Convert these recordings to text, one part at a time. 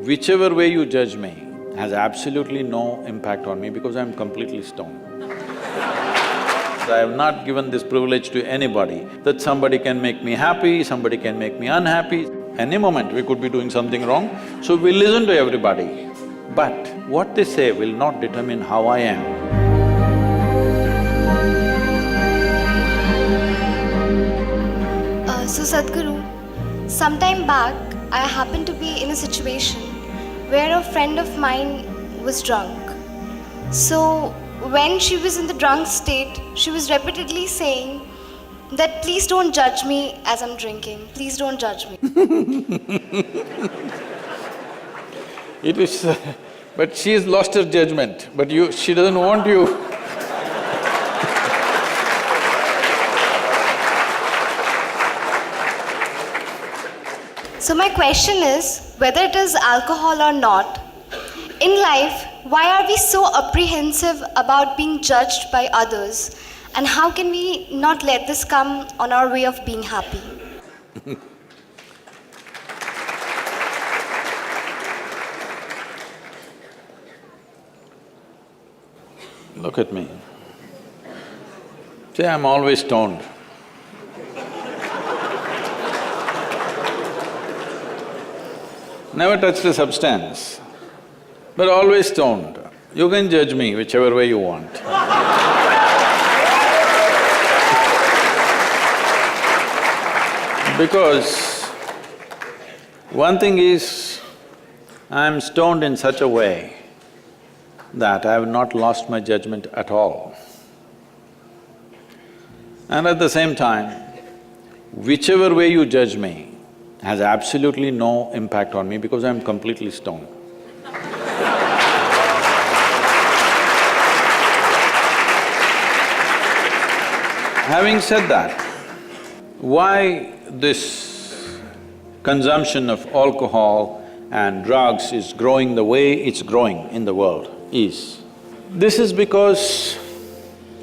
Whichever way you judge me has absolutely no impact on me because I'm completely stoned. I have not given this privilege to anybody, that somebody can make me happy, somebody can make me unhappy. Any moment we could be doing something wrong, so we listen to everybody. But what they say will not determine how I am. So Sadhguru, sometime back I happened to be in a situation where a friend of mine was drunk. So when she was in the drunk state, she was repeatedly saying that please don't judge me as I'm drinking, please don't judge me. It is… but she's lost her judgment, but she doesn't want you. So my question is, whether it is alcohol or not, in life, why are we so apprehensive about being judged by others? And how can we not let this come on our way of being happy? Look at me. See, I'm always stoned. Never touched a substance, but always stoned. You can judge me whichever way you want. Because one thing is, I'm stoned in such a way that I have not lost my judgment at all. And at the same time, whichever way you judge me has absolutely no impact on me because I'm completely stoned. Having said that, why this consumption of alcohol and drugs is growing the way it's growing in the world is, this is because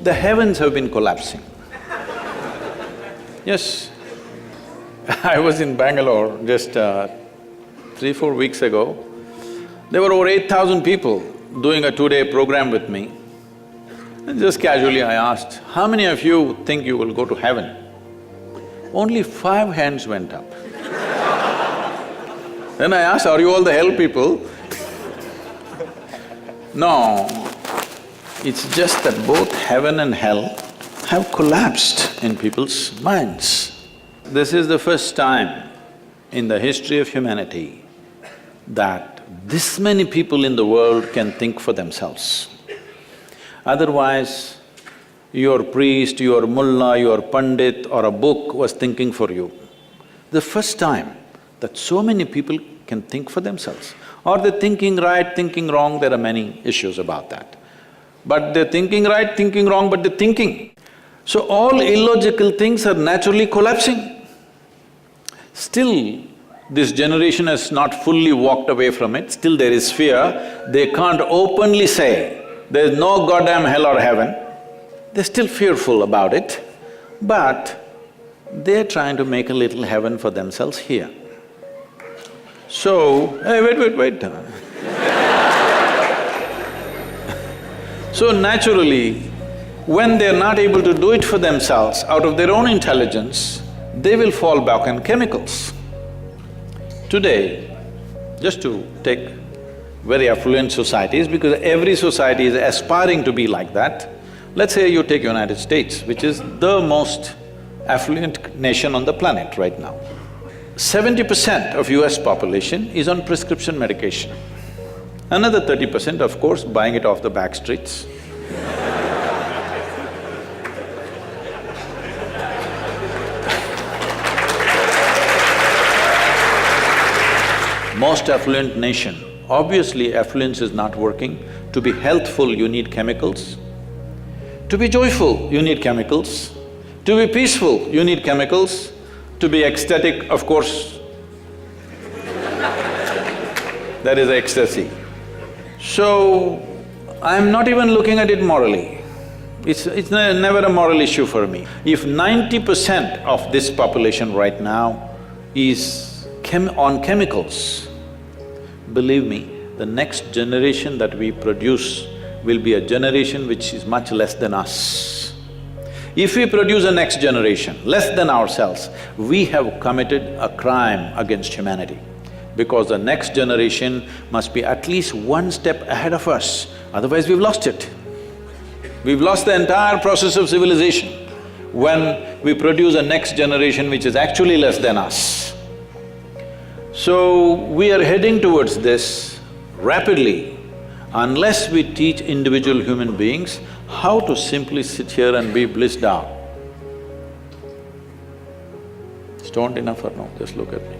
the heavens have been collapsing. Yes, I was in Bangalore just 3-4 weeks ago. There were over 8,000 people doing a 2-day program with me. And just casually I asked, how many of you think you will go to heaven? Only 5 hands went up. Then I asked, are you all the hell people? No, it's just that both heaven and hell have collapsed in people's minds. This is the first time in the history of humanity that this many people in the world can think for themselves. Otherwise, your priest, your mullah, your pandit or a book was thinking for you. The first time that so many people can think for themselves. Or they're thinking right, thinking wrong, there are many issues about that. But they're thinking right, thinking wrong, but they're thinking. So all illogical things are naturally collapsing. Still, this generation has not fully walked away from it, still there is fear. They can't openly say, there's no goddamn hell or heaven. They're still fearful about it, but they're trying to make a little heaven for themselves here. So, hey, wait. So naturally, when they're not able to do it for themselves out of their own intelligence, they will fall back on chemicals. Today, just to take very affluent societies, because every society is aspiring to be like that, let's say you take United States, which is the most affluent nation on the planet right now. 70% of US population is on prescription medication. Another 30%, of course, buying it off the back streets. Most affluent nation, obviously affluence is not working. To be healthful, you need chemicals. To be joyful, you need chemicals. To be peaceful, you need chemicals. To be ecstatic, of course, that is ecstasy. So, I'm not even looking at it morally. It's never a moral issue for me. If 90% of this population right now is on chemicals, believe me, the next generation that we produce will be a generation which is much less than us. If we produce a next generation less than ourselves, we have committed a crime against humanity. Because the next generation must be at least one step ahead of us, otherwise we've lost it. We've lost the entire process of civilization when we produce a next generation which is actually less than us. So, we are heading towards this rapidly unless we teach individual human beings how to simply sit here and be blissed out. Stoned enough or no? Just look at me.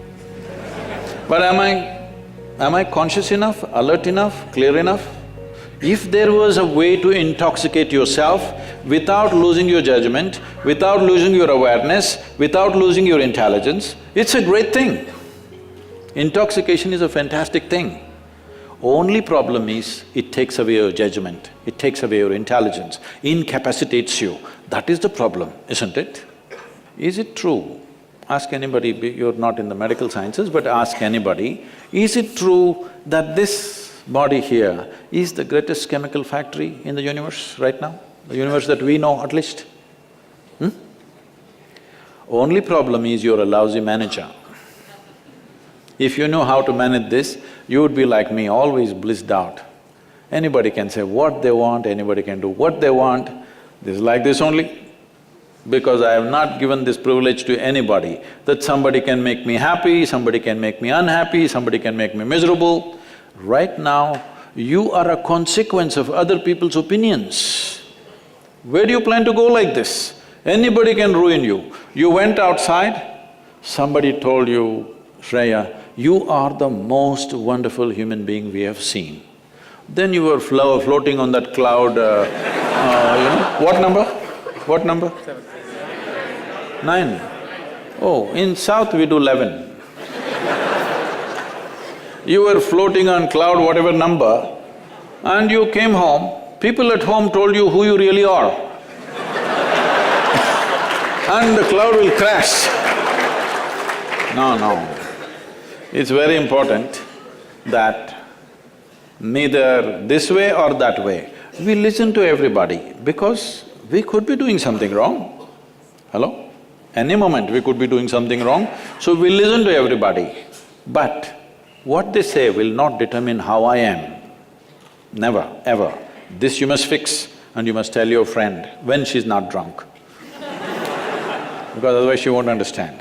But am I conscious enough, alert enough, clear enough? If there was a way to intoxicate yourself without losing your judgment, without losing your awareness, without losing your intelligence, it's a great thing. Intoxication is a fantastic thing. Only problem is, it takes away your judgment, it takes away your intelligence, incapacitates you. That is the problem, isn't it? Is it true? Ask anybody, you're not in the medical sciences, but ask anybody, is it true that this body here is the greatest chemical factory in the universe right now? The universe that we know at least? Only problem is you're a lousy manager. If you know how to manage this, you would be like me, always blissed out. Anybody can say what they want, anybody can do what they want. This is like this only. Because I have not given this privilege to anybody, that somebody can make me happy, somebody can make me unhappy, somebody can make me miserable. Right now, you are a consequence of other people's opinions. Where do you plan to go like this? Anybody can ruin you. You went outside, somebody told you, Shreya, you are the most wonderful human being we have seen. Then you were floating on that cloud, what number? What number? 9. Oh, in South we do 11. You were floating on cloud whatever number and you came home, people at home told you who you really are. And the cloud will crash. No. It's very important that neither this way or that way, we listen to everybody because we could be doing something wrong. Hello? Any moment we could be doing something wrong, so we listen to everybody. But what they say will not determine how I am. Never, ever. This you must fix and you must tell your friend when she's not drunk. Because otherwise she won't understand.